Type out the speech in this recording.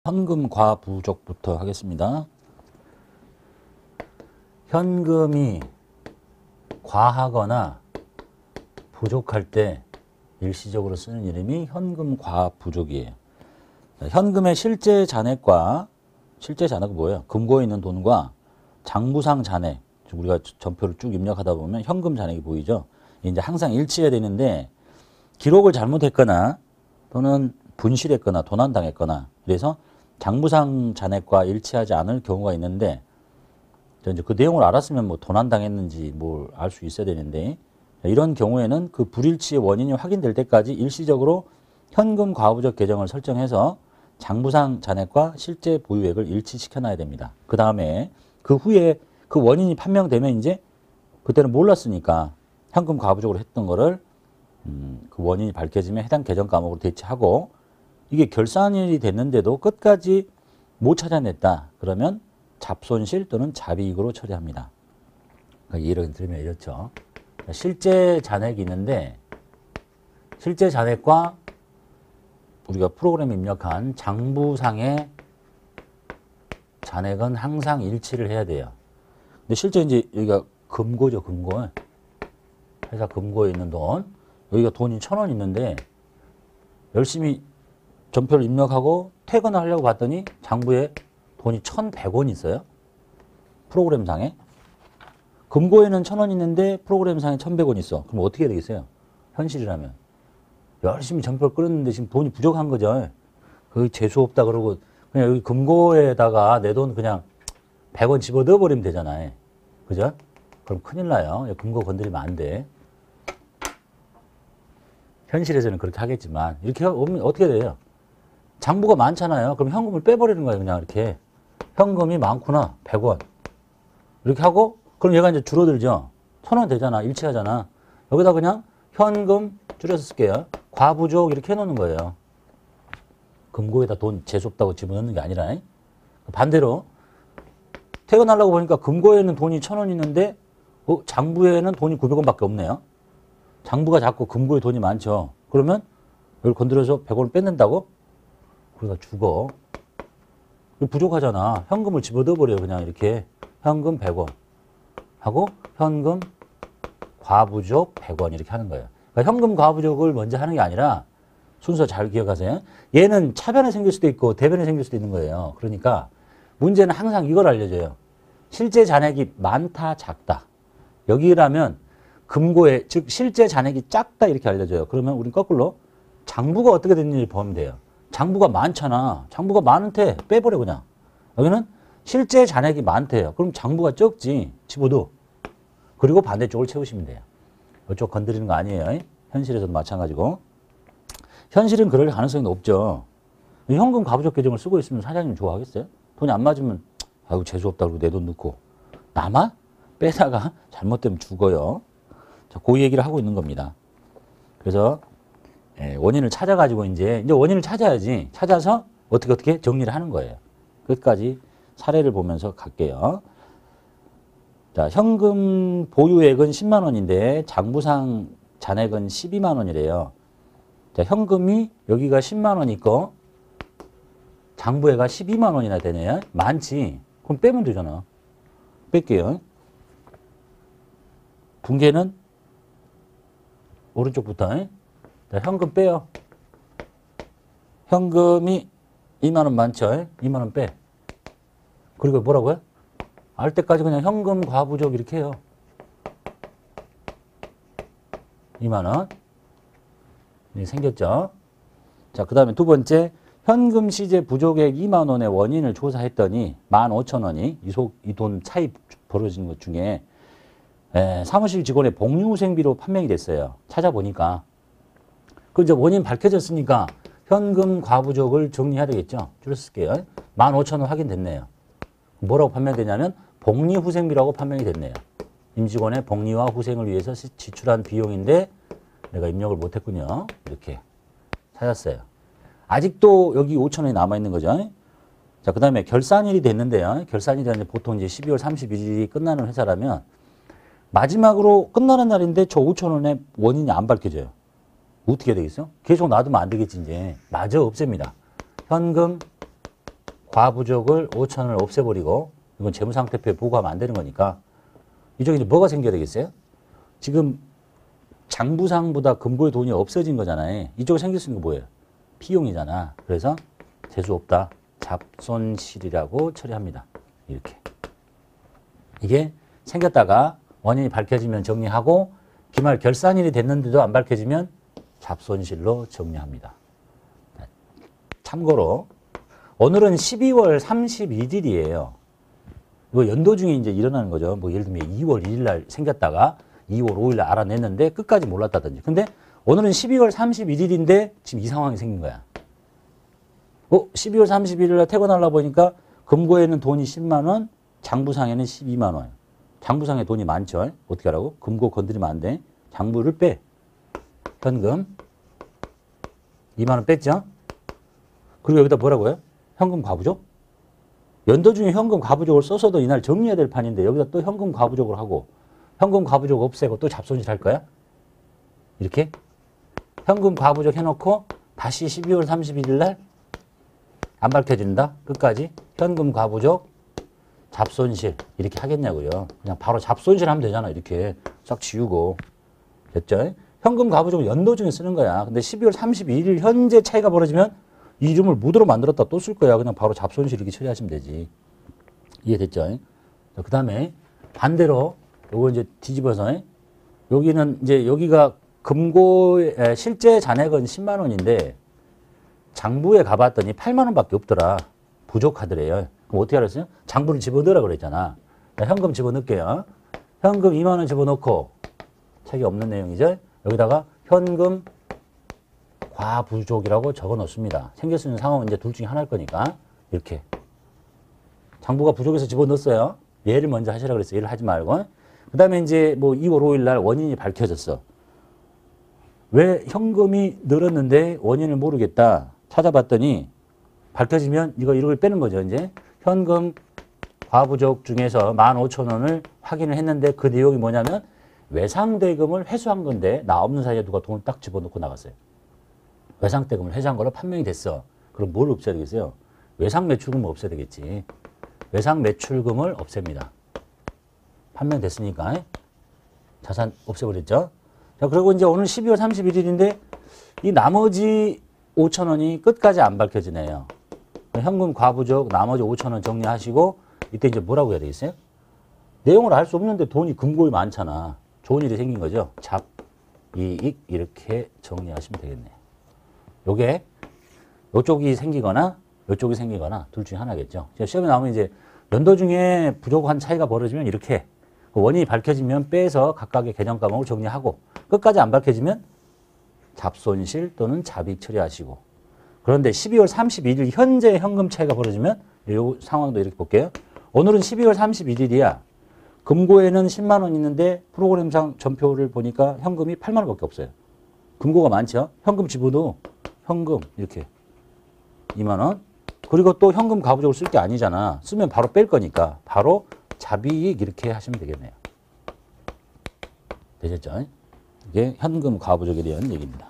현금 과부족부터 하겠습니다. 현금이 과하거나 부족할 때 일시적으로 쓰는 이름이 현금 과부족이에요. 현금의 실제 잔액과 실제 잔액은 뭐예요? 금고에 있는 돈과 장부상 잔액, 우리가 전표를 쭉 입력하다 보면 현금 잔액이 보이죠. 이제 항상 일치해야 되는데 기록을 잘못했거나 또는 분실했거나 도난당했거나 그래서 장부상 잔액과 일치하지 않을 경우가 있는데 이제 그 내용을 알았으면 뭐 도난당했는지 뭘 알 수 있어야 되는데 이런 경우에는 그 불일치의 원인이 확인될 때까지 일시적으로 현금 과부족 계정을 설정해서 장부상 잔액과 실제 보유액을 일치시켜 놔야 됩니다. 그 다음에 그 후에 그 원인이 판명되면 이제 그때는 몰랐으니까 현금 과부족으로 했던 거를 그 원인이 밝혀지면 해당 계정 과목으로 대체하고 이게 결산일이 됐는데도 끝까지 못 찾아냈다. 그러면 잡손실 또는 잡이익으로 처리합니다. 그러니까 예를 들면 이렇죠. 실제 잔액이 있는데 실제 잔액과 우리가 프로그램에 입력한 장부상의 잔액은 항상 일치를 해야 돼요. 근데 실제 이제 여기가 금고죠, 금고. 회사 금고에 있는 돈. 여기가 돈이 1,000원 있는데 열심히 전표를 입력하고 퇴근을 하려고 봤더니 장부에 돈이 1,100원 있어요. 프로그램상에. 금고에는 1,000원 있는데 프로그램상에 1,100원 있어. 그럼 어떻게 해야 되겠어요? 현실이라면. 열심히 전표를 끌었는데 지금 돈이 부족한 거죠. 거기 재수없다 그러고 그냥 여기 금고에다가 내 돈 그냥 100원 집어 넣어버리면 되잖아요. 그죠? 그럼 큰일 나요. 금고 건드리면 안 돼. 현실에서는 그렇게 하겠지만 이렇게 오면 어떻게 돼요? 장부가 많잖아요. 그럼 현금을 빼버리는 거예요. 그냥 이렇게. 현금이 많구나. 100원. 이렇게 하고 그럼 얘가 이제 줄어들죠. 1,000원 되잖아. 일치하잖아. 여기다 그냥 현금 줄여서 쓸게요. 과부족 이렇게 해놓는 거예요. 금고에다 돈 재수없다고 집어넣는 게 아니라. 반대로 퇴근하려고 보니까 금고에는 돈이 1,000원 있는데 장부에는 돈이 900원밖에 없네요. 장부가 작고 금고에 돈이 많죠. 그러면 이걸 건드려서 100원을 뺏는다고? 그러다 죽어. 부족하잖아. 현금을 집어넣어버려요. 그냥 이렇게. 현금 100원 하고 현금 과부족 100원 이렇게 하는 거예요. 그러니까 현금 과부족을 먼저 하는 게 아니라 순서 잘 기억하세요. 얘는 차변에 생길 수도 있고 대변에 생길 수도 있는 거예요. 그러니까 문제는 항상 이걸 알려줘요. 실제 잔액이 많다, 작다. 여기라면 금고에, 즉 실제 잔액이 작다 이렇게 알려줘요. 그러면 우린 거꾸로 장부가 어떻게 됐는지 보면 돼요. 장부가 많잖아. 장부가 많은데 빼버려 그냥. 여기는 실제 잔액이 많대요. 그럼 장부가 적지. 집어도. 그리고 반대쪽을 채우시면 돼요. 이쪽 건드리는 거 아니에요. 현실에서도 마찬가지고. 현실은 그럴 가능성이 높죠. 현금 과부족 계정을 쓰고 있으면 사장님 좋아하겠어요? 돈이 안 맞으면 아이고 재수없다 그러고 내 돈 넣고 남아? 빼다가 잘못되면 죽어요. 자, 그 얘기를 하고 있는 겁니다. 그래서 원인을 찾아가지고 이제 원인을 찾아야지. 찾아서 어떻게 정리를 하는 거예요. 끝까지 사례를 보면서 갈게요. 자, 현금 보유액은 10만 원인데 장부상 잔액은 12만 원이래요. 자, 현금이 여기가 10만 원 있고 장부에가 12만 원이나 되네요. 많지. 그럼 빼면 되잖아. 뺄게요. 분계는 오른쪽부터. 자, 현금 빼요. 현금이 2만 원 많죠. 2만 원 빼. 그리고 뭐라고요? 알 때까지 그냥 현금 과부족 이렇게 해요. 2만 원. 생겼죠. 자, 그 다음에 두 번째. 현금 시제 부족액 2만 원의 원인을 조사했더니 15,000원이 이 돈 차이 벌어지는 것 중에 사무실 직원의 복리후생비로 판명이 됐어요. 찾아보니까. 그 이제 원인 밝혀졌으니까 현금 과부족을 정리해야 되겠죠. 줄여서 쓸게요. 15,000원 확인됐네요. 뭐라고 판명되냐면 복리후생비라고 판명이 됐네요. 임직원의 복리와 후생을 위해서 지출한 비용인데 내가 입력을 못했군요. 이렇게 찾았어요. 아직도 여기 5,000원이 남아있는 거죠. 자, 그 다음에 결산일이 됐는데요. 결산일이 보통 이제 12월 31일이 끝나는 회사라면 마지막으로 끝나는 날인데 저 5,000원의 원인이 안 밝혀져요. 어떻게 해야 되겠어? 계속 놔두면 안 되겠지, 이제. 마저 없앱니다. 현금 과부족을 5천원을 없애버리고 이건 재무상태표에 보고하면 안 되는 거니까 이쪽에 이제 뭐가 생겨야 되겠어요? 지금 장부상보다 금고의 돈이 없어진 거잖아요. 이쪽에 생길 수 있는 거 뭐예요? 비용이잖아. 그래서 재수 없다. 잡손실이라고 처리합니다. 이렇게. 이게 생겼다가 원인이 밝혀지면 정리하고 기말 결산일이 됐는데도 안 밝혀지면 잡손실로 정리합니다. 참고로 오늘은 12월 31일이에요. 이거 연도 중에 이제 일어나는 거죠. 뭐 예를 들면 2월 1일 날 생겼다가 2월 5일 날 알아냈는데 끝까지 몰랐다든지. 근데 오늘은 12월 31일인데 지금 이 상황이 생긴 거야. 12월 31일 날 퇴근하려고 보니까 금고에는 돈이 10만 원, 장부상에는 12만 원. 장부상에 돈이 많죠. 어떻게 하라고? 금고 건드리면 안 돼. 장부를 빼. 현금 2만 원 뺐죠. 그리고 여기다 뭐라고요? 현금 과부족? 연도 중에 현금 과부족을 써서도 이날 정리해야 될 판인데 여기다 또 현금 과부족을 하고 현금 과부족 없애고 또 잡손실 할 거야? 이렇게? 현금 과부족 해놓고 다시 12월 31일 날 안 밝혀진다? 끝까지 현금 과부족 잡손실 이렇게 하겠냐고요. 그냥 바로 잡손실 하면 되잖아. 이렇게 싹 지우고. 됐죠? 현금 과부족을 연도 중에 쓰는 거야. 근데 12월 31일 현재 차이가 벌어지면 이 이름을 무드로 만들었다 또 쓸 거야. 그냥 바로 잡손실 이렇게 처리하시면 되지. 이해됐죠? 그 다음에 반대로 요거 이제 뒤집어서 여기는 이제 여기가 금고의 실제 잔액은 10만 원인데 장부에 가봤더니 8만 원밖에 없더라. 부족하더래요. 그럼 어떻게 알았어요? 장부를 집어넣으라 그랬잖아. 현금 집어넣을게요. 현금 2만 원 집어넣고 책이 없는 내용이죠. 여기다가 현금 과부족이라고 적어 놓습니다. 생길 수 있는 상황은 이제 둘 중에 하나일 거니까 이렇게 장부가 부족해서 집어넣었어요. 얘를 먼저 하시라 그랬어요. 얘를 하지 말고. 그 다음에 이제 뭐 2월 5일 날 원인이 밝혀졌어. 왜 현금이 늘었는데 원인을 모르겠다. 찾아봤더니 밝혀지면 이걸 빼는 거죠. 이제 현금 과부족 중에서 15,000원을 확인을 했는데 그 내용이 뭐냐면 외상대금을 회수한 건데 나 없는 사이에 누가 돈을 딱 집어넣고 나갔어요. 외상대금을 회수한 걸로 판명이 됐어. 그럼 뭘 없애야 되겠어요? 외상매출금을 없애야 되겠지. 외상매출금을 없앱니다. 판명됐으니까 자산 없애버렸죠. 자, 그리고 이제 오늘 12월 31일인데 이 나머지 5,000원이 끝까지 안 밝혀지네요. 현금 과부족 나머지 5,000원 정리하시고 이때 이제 뭐라고 해야 되겠어요? 내용을 알 수 없는데 돈이 금고에 많잖아. 좋은 일이 생긴 거죠. 잡이익 이렇게 정리하시면 되겠네요. 요게 요쪽이 생기거나 요쪽이 생기거나 둘 중에 하나겠죠. 시험에 나오면 이제 연도 중에 부족한 차이가 벌어지면 이렇게 원인이 밝혀지면 빼서 각각의 개념 과목을 정리하고 끝까지 안 밝혀지면 잡손실 또는 잡이익 처리하시고 그런데 12월 31일 현재 현금 차이가 벌어지면 이 상황도 이렇게 볼게요. 오늘은 12월 31일이야. 금고에는 10만 원 있는데 프로그램상 전표를 보니까 현금이 8만 원밖에 없어요. 금고가 많죠. 현금 집어도 현금 이렇게 2만 원. 그리고 또 현금 과부족을 쓸 게 아니잖아. 쓰면 바로 뺄 거니까 바로 잡이익 이렇게 하시면 되겠네요. 되셨죠? 이게 현금 과부족에 대한 얘기입니다.